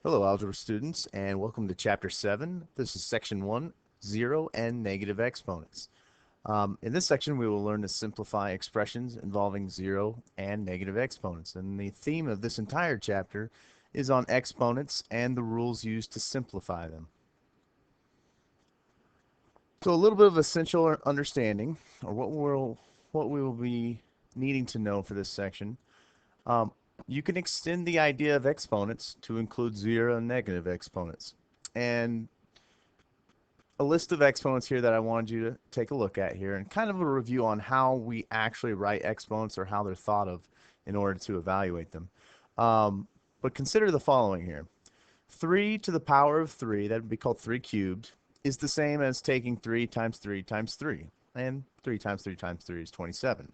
Hello, algebra students, and welcome to Chapter 7. This is Section 1, 0 and negative exponents. In this section, we will learn to simplify expressions involving 0 and negative exponents. And the theme of this entire chapter is on exponents and the rules used to simplify them. So a little bit of essential understanding, or what we will be needing to know for this section. You can extend the idea of exponents to include 0 and negative exponents. And a list of exponents here that I wanted you to take a look at here, and kind of a review on how we actually write exponents or how they're thought of in order to evaluate them. But consider the following here. 3 to the power of 3, that would be called 3 cubed, is the same as taking 3 times 3 times 3. And 3 times 3 times 3 is 27.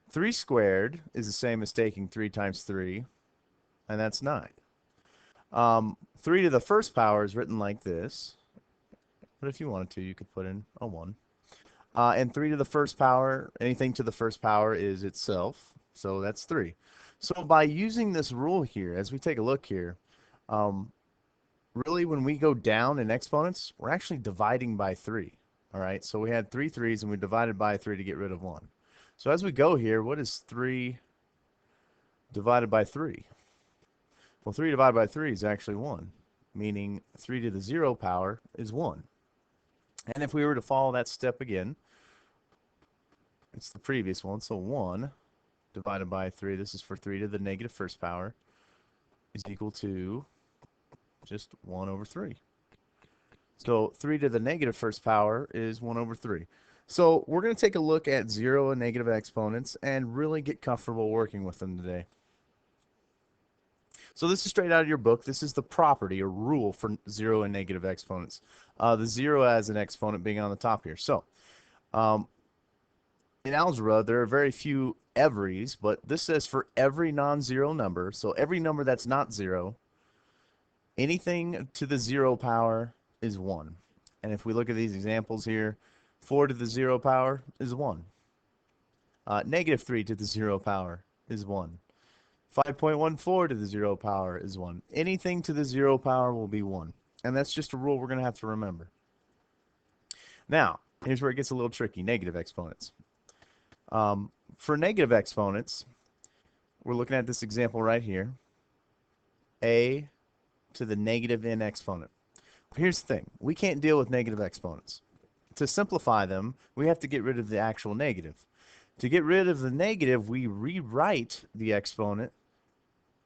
3 squared is the same as taking 3 times 3, and that's 9. 3 to the first power is written like this, but if you wanted to, you could put in a 1. And 3 to the first power, anything to the first power is itself, so that's 3. So by using this rule here, as we take a look here, really when we go down in exponents, we're actually dividing by 3. All right, so we had 3 3's and we divided by 3 to get rid of 1. So as we go here, what is 3 divided by 3? Well, 3 divided by 3 is actually 1, meaning 3 to the 0 power is 1. And if we were to follow that step again, it's the previous one, so 1 divided by 3, this is for 3 to the negative first power, is equal to just 1 over 3. So 3 to the negative first power is 1 over 3. So we're going to take a look at 0 and negative exponents and really get comfortable working with them today. So this is straight out of your book. This is the property or rule for 0 and negative exponents. The 0 as an exponent being on the top here. So in algebra, there are very few everys, but this says for every non-zero number, so every number that's not 0, anything to the 0 power is 1. And if we look at these examples here, 4 to the 0 power is 1. Negative 3 to the 0 power is 1. 5.14 to the 0 power is 1. Anything to the 0 power will be 1. And that's just a rule we're going to have to remember. Now, here's where it gets a little tricky, negative exponents. For negative exponents, we're looking at this example right here. A to the negative n exponent. Here's the thing. We can't deal with negative exponents. To simplify them, we have to get rid of the actual negative. To get rid of the negative, we rewrite the exponent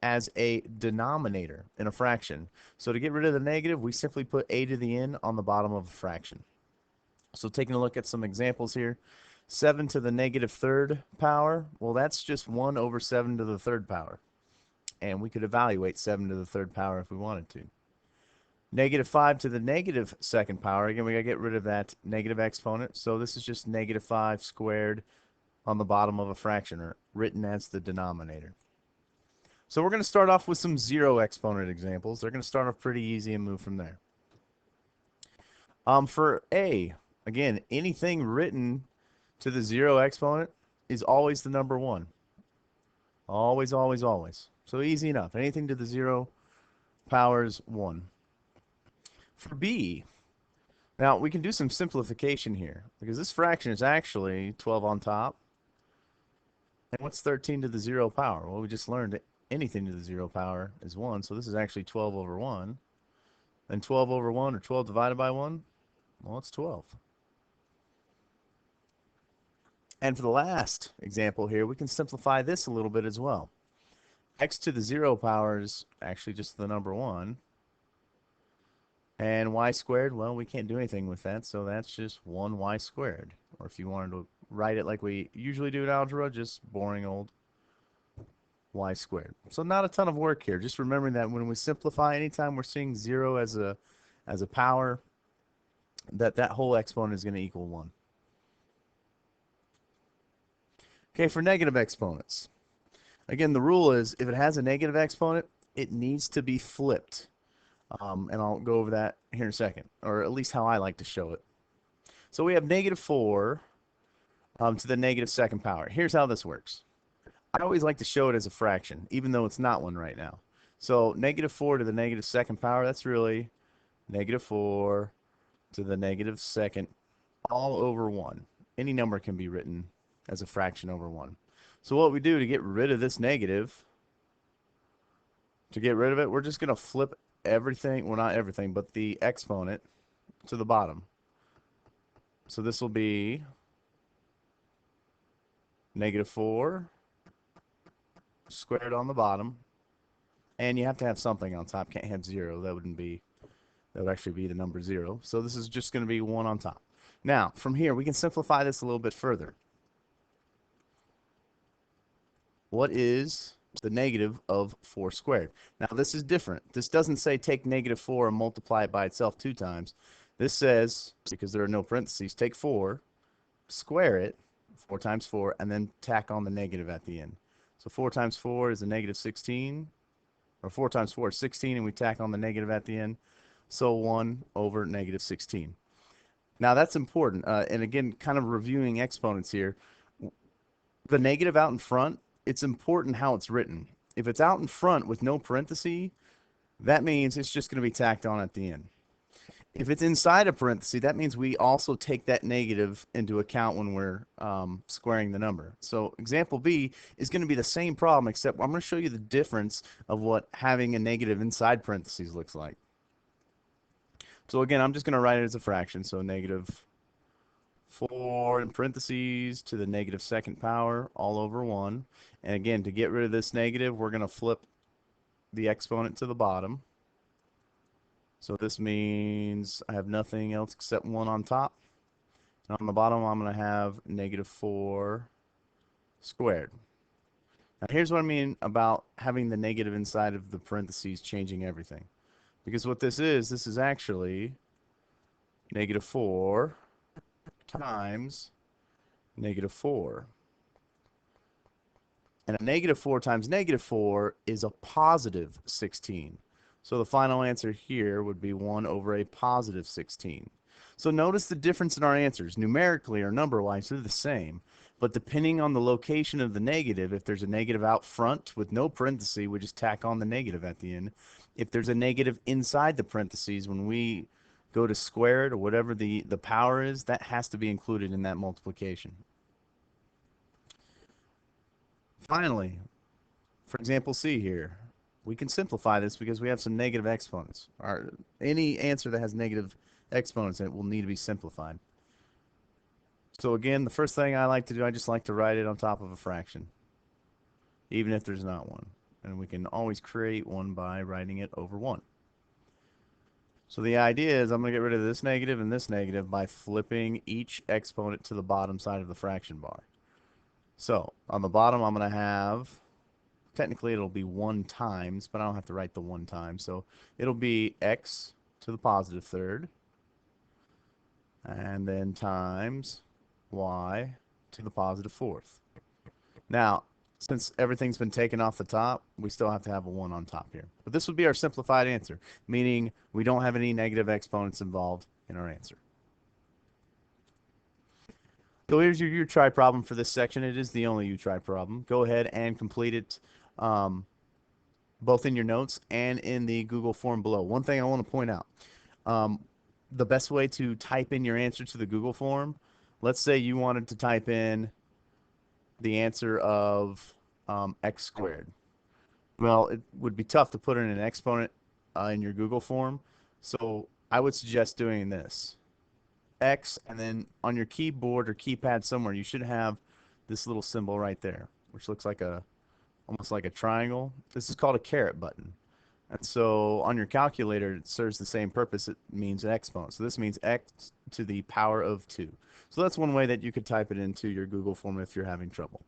as a denominator in a fraction. So to get rid of the negative, we simply put a to the n on the bottom of a fraction. So taking a look at some examples here, 7 to the negative third power, well, that's just 1 over 7 to the third power. And we could evaluate 7 to the third power if we wanted to. Negative 5 to the negative second power, again, we got to get rid of that negative exponent. So this is just negative 5 squared on the bottom of a fraction, or written as the denominator. So we're going to start off with some 0 exponent examples. They're going to start off pretty easy and move from there. For A, again, anything written to the 0 exponent is always the number 1. Always, always, always. So easy enough. Anything to the 0 power is 1. For B, now we can do some simplification here, because this fraction is actually 12 on top. And what's 13 to the 0 power? Well, we just learned that anything to the 0 power is 1, so this is actually 12 over 1. And 12 over 1, or 12 divided by 1, well, it's 12. And for the last example here, we can simplify this a little bit as well. X to the 0 power is actually just the number 1. And y squared, well, we can't do anything with that, so that's just 1y squared. Or if you wanted to write it like we usually do in algebra, just boring old y squared. So not a ton of work here. Just remembering that when we simplify, anytime we're seeing 0 as a power, that whole exponent is going to equal 1. Okay, for negative exponents. Again, the rule is if it has a negative exponent, it needs to be flipped. And I'll go over that here in a second, or at least how I like to show it. So we have negative 4 to the negative second power. Here's how this works. I always like to show it as a fraction, even though it's not one right now. So negative 4 to the negative second power, that's really negative 4 to the negative second all over 1. Any number can be written as a fraction over 1. So what we do to get rid of this negative, to get rid of it, we're just going to flip everything, well, not everything, but the exponent to the bottom. So this will be negative 4 squared on the bottom. And you have to have something on top. Can't have 0. That would actually be the number 0. So this is just going to be 1 on top. Now, from here, we can simplify this a little bit further. What is the negative of 4 squared? Now, this is different. This doesn't say take negative 4 and multiply it by itself 2 times. This says, because there are no parentheses, take 4, square it, 4 times 4, and then tack on the negative at the end. So 4 times 4 is a negative 16, or 4 times 4 is 16, and we tack on the negative at the end. So 1 over negative 16. Now, that's important. And again, kind of reviewing exponents here. The negative out in front, it's important how it's written. If it's out in front with no parenthesis, that means it's just going to be tacked on at the end. If it's inside a parenthesis, that means we also take that negative into account when we're squaring the number. So example B is going to be the same problem, except I'm going to show you the difference of what having a negative inside parentheses looks like. So again, I'm just going to write it as a fraction. So negative 4 in parentheses to the negative second power all over 1. And again, to get rid of this negative, we're going to flip the exponent to the bottom. So this means I have nothing else except 1 on top. And on the bottom, I'm going to have negative 4 squared. Now here's what I mean about having the negative inside of the parentheses changing everything. Because what this is actually negative 4 times negative 4. And a negative 4 times negative 4 is a positive 16. So the final answer here would be 1 over a positive 16. So notice the difference in our answers. Numerically or number-wise, they're the same. But depending on the location of the negative, if there's a negative out front with no parenthesis, we just tack on the negative at the end. If there's a negative inside the parentheses, when we go to square it or whatever the power is, that has to be included in that multiplication. Finally, for example C here, we can simplify this because we have some negative exponents. Any answer that has negative exponents in it will need to be simplified. So again, the first thing I like to do, I just like to write it on top of a fraction, even if there's not one. And we can always create one by writing it over 1. So the idea is I'm going to get rid of this negative and this negative by flipping each exponent to the bottom side of the fraction bar. So on the bottom, I'm going to have, technically it'll be 1 times, but I don't have to write the 1 times. So it'll be x to the positive third, and then times y to the positive fourth. Now, since everything's been taken off the top, we still have to have a 1 on top here. But this would be our simplified answer, meaning we don't have any negative exponents involved in our answer. So here's your U-try problem for this section. It is the only U-try problem. Go ahead and complete it both in your notes and in the Google form below. One thing I want to point out, the best way to type in your answer to the Google form, let's say you wanted to type in the answer of x squared. Well, it would be tough to put in an exponent in your Google form, so I would suggest doing this. X, and then on your keyboard or keypad somewhere, you should have this little symbol right there, which looks like almost like a triangle. This is called a caret button. And so on your calculator, it serves the same purpose. It means an exponent. So this means x to the power of 2. So that's one way that you could type it into your Google form if you're having trouble.